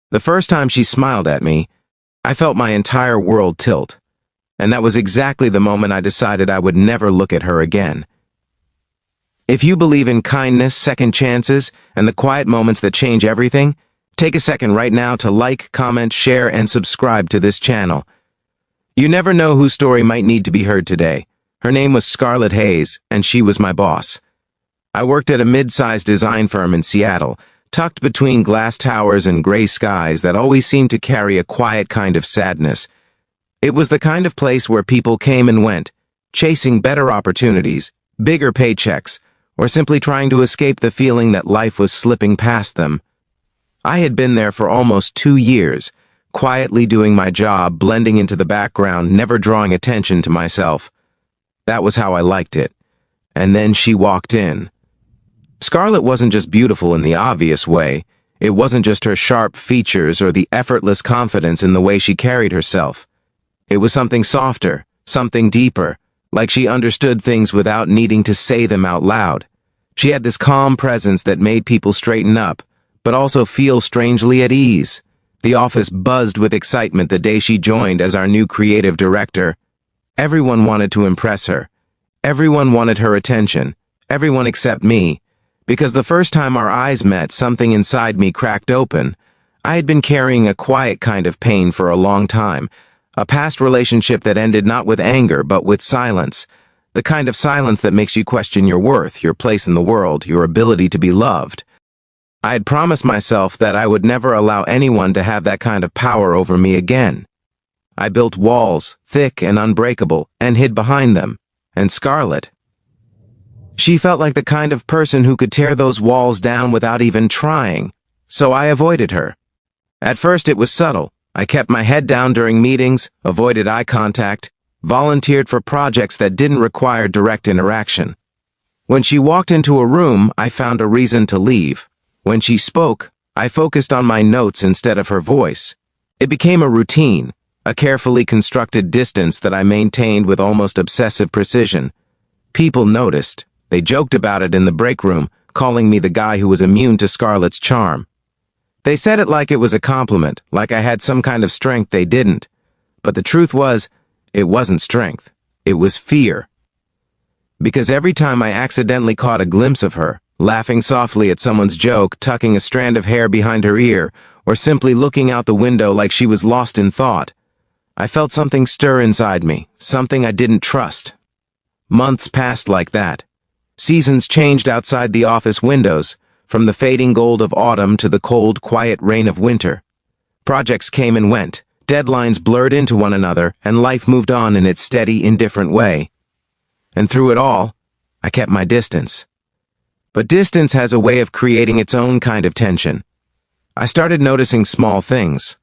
The first time she smiled at me, I felt my entire world tilt. And that was exactly the moment I decided I would never look at her again. If you believe in kindness, second chances, and the quiet moments that change everything, take a second right now to like, comment, share, and subscribe to this channel. You never know whose story might need to be heard today. Her name was Scarlett Hayes, and she was my boss. I worked at a mid-sized design firm in Seattle, tucked between glass towers and gray skies that always seemed to carry a quiet kind of sadness. It was the kind of place where people came and went, chasing better opportunities, bigger paychecks, or simply trying to escape the feeling that life was slipping past them. I had been there for almost 2 years, quietly doing my job, blending into the background, never drawing attention to myself. That was how I liked it. And then she walked in. Scarlett wasn't just beautiful in the obvious way. It wasn't just her sharp features or the effortless confidence in the way she carried herself. It was something softer, something deeper, like she understood things without needing to say them out loud. She had this calm presence that made people straighten up, but also feel strangely at ease. The office buzzed with excitement the day she joined as our new creative director. Everyone wanted to impress her. Everyone wanted her attention. Everyone except me. Because the first time our eyes met, something inside me cracked open. I had been carrying a quiet kind of pain for a long time. A past relationship that ended not with anger, but with silence. The kind of silence that makes you question your worth, your place in the world, your ability to be loved. I had promised myself that I would never allow anyone to have that kind of power over me again. I built walls, thick and unbreakable, and hid behind them. And Scarlett, she felt like the kind of person who could tear those walls down without even trying. So I avoided her. At first it was subtle. I kept my head down during meetings, avoided eye contact, volunteered for projects that didn't require direct interaction. When she walked into a room, I found a reason to leave. When she spoke, I focused on my notes instead of her voice. It became a routine, a carefully constructed distance that I maintained with almost obsessive precision. People noticed. They joked about it in the break room, calling me the guy who was immune to Scarlett's charm. They said it like it was a compliment, like I had some kind of strength they didn't. But the truth was, it wasn't strength. It was fear. Because every time I accidentally caught a glimpse of her, laughing softly at someone's joke, tucking a strand of hair behind her ear, or simply looking out the window like she was lost in thought, I felt something stir inside me, something I didn't trust. Months passed like that. Seasons changed outside the office windows, from the fading gold of autumn to the cold, quiet rain of winter. Projects came and went, deadlines blurred into one another, and life moved on in its steady, indifferent way. And through it all, I kept my distance. But distance has a way of creating its own kind of tension. I started noticing small things.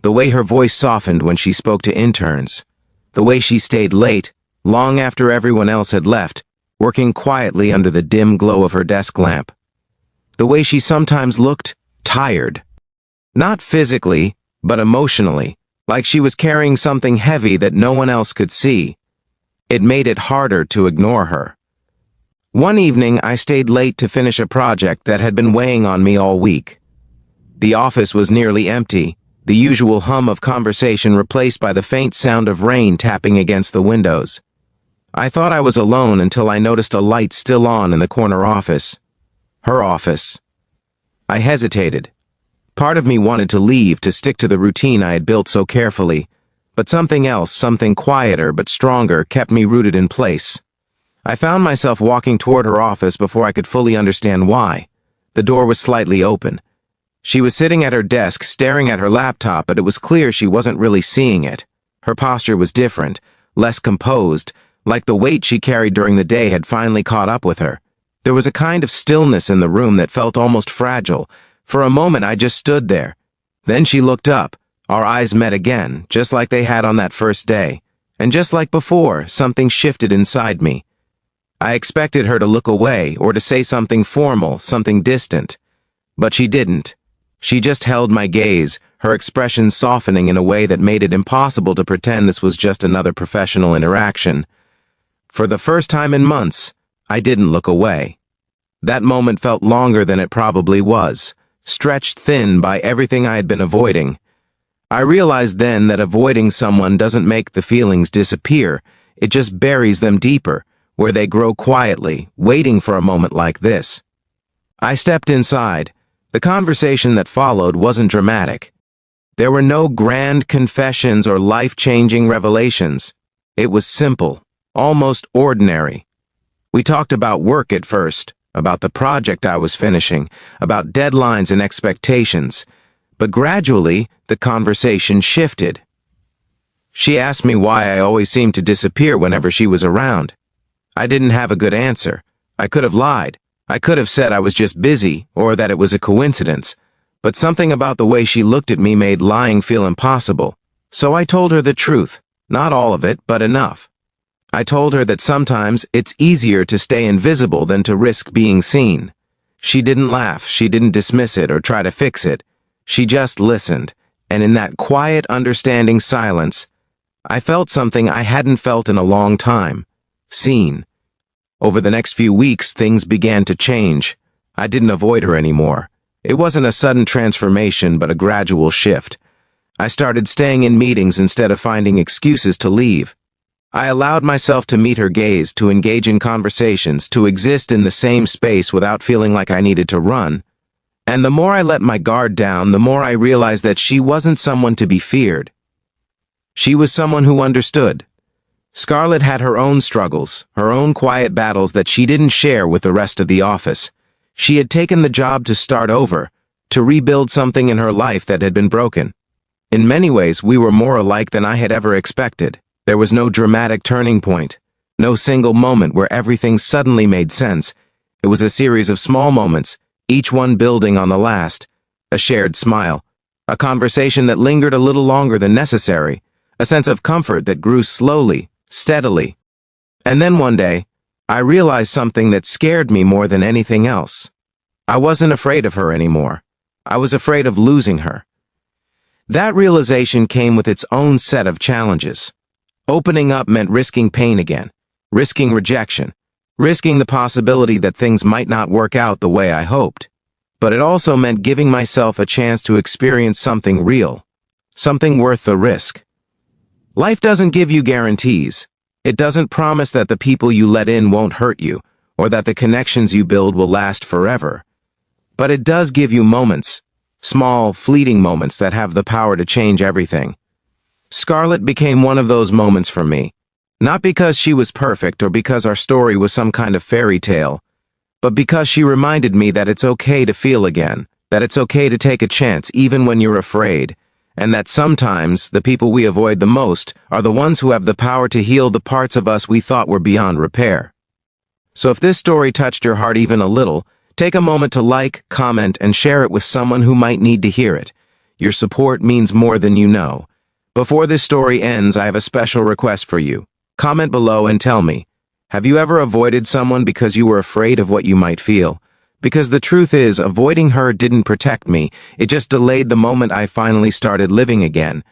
The way her voice softened when she spoke to interns. The way she stayed late, long after everyone else had left, working quietly under the dim glow of her desk lamp. The way she sometimes looked tired. Not physically, but emotionally, like she was carrying something heavy that no one else could see. It made it harder to ignore her. One evening, I stayed late to finish a project that had been weighing on me all week. The office was nearly empty, the usual hum of conversation replaced by the faint sound of rain tapping against the windows. I thought I was alone until I noticed a light still on in the corner office. Her office. I hesitated. Part of me wanted to leave, to stick to the routine I had built so carefully, but something else, something quieter but stronger, kept me rooted in place. I found myself walking toward her office before I could fully understand why. The door was slightly open. She was sitting at her desk, staring at her laptop, but it was clear she wasn't really seeing it. Her posture was different, less composed, like the weight she carried during the day had finally caught up with her. There was a kind of stillness in the room that felt almost fragile. For a moment I just stood there. Then she looked up. Our eyes met again, just like they had on that first day. And just like before, something shifted inside me. I expected her to look away, or to say something formal, something distant. But she didn't. She just held my gaze, her expression softening in a way that made it impossible to pretend this was just another professional interaction. For the first time in months, I didn't look away. That moment felt longer than it probably was, stretched thin by everything I had been avoiding. I realized then that avoiding someone doesn't make the feelings disappear, it just buries them deeper, where they grow quietly, waiting for a moment like this. I stepped inside. The conversation that followed wasn't dramatic. There were no grand confessions or life-changing revelations. It was simple, almost ordinary. We talked about work at first, about the project I was finishing, about deadlines and expectations. But gradually, the conversation shifted. She asked me why I always seemed to disappear whenever she was around. I didn't have a good answer. I could have lied. I could have said I was just busy, or that it was a coincidence. But something about the way she looked at me made lying feel impossible. So I told her the truth. Not all of it, but enough. I told her that sometimes it's easier to stay invisible than to risk being seen. She didn't laugh, she didn't dismiss it or try to fix it. She just listened, and in that quiet, understanding silence, I felt something I hadn't felt in a long time. Seen. Over the next few weeks, things began to change. I didn't avoid her anymore. It wasn't a sudden transformation, but a gradual shift. I started staying in meetings instead of finding excuses to leave. I allowed myself to meet her gaze, to engage in conversations, to exist in the same space without feeling like I needed to run. And the more I let my guard down, the more I realized that she wasn't someone to be feared. She was someone who understood. Scarlett had her own struggles, her own quiet battles that she didn't share with the rest of the office. She had taken the job to start over, to rebuild something in her life that had been broken. In many ways, we were more alike than I had ever expected. There was no dramatic turning point, no single moment where everything suddenly made sense. It was a series of small moments, each one building on the last. A shared smile, a conversation that lingered a little longer than necessary, a sense of comfort that grew slowly, steadily. And then one day, I realized something that scared me more than anything else. I wasn't afraid of her anymore. I was afraid of losing her. That realization came with its own set of challenges. Opening up meant risking pain again, risking rejection, risking the possibility that things might not work out the way I hoped. But it also meant giving myself a chance to experience something real, something worth the risk. Life doesn't give you guarantees. It doesn't promise that the people you let in won't hurt you, or that the connections you build will last forever. But it does give you moments, small, fleeting moments that have the power to change everything. Scarlett became one of those moments for me, not because she was perfect or because our story was some kind of fairy tale, but because she reminded me that it's okay to feel again, that it's okay to take a chance even when you're afraid, and that sometimes the people we avoid the most are the ones who have the power to heal the parts of us we thought were beyond repair. So if this story touched your heart even a little, take a moment to like, comment, and share it with someone who might need to hear it. Your support means more than you know. Before this story ends, I have a special request for you. Comment below and tell me, have you ever avoided someone because you were afraid of what you might feel? Because the truth is, avoiding her didn't protect me, it just delayed the moment I finally started living again.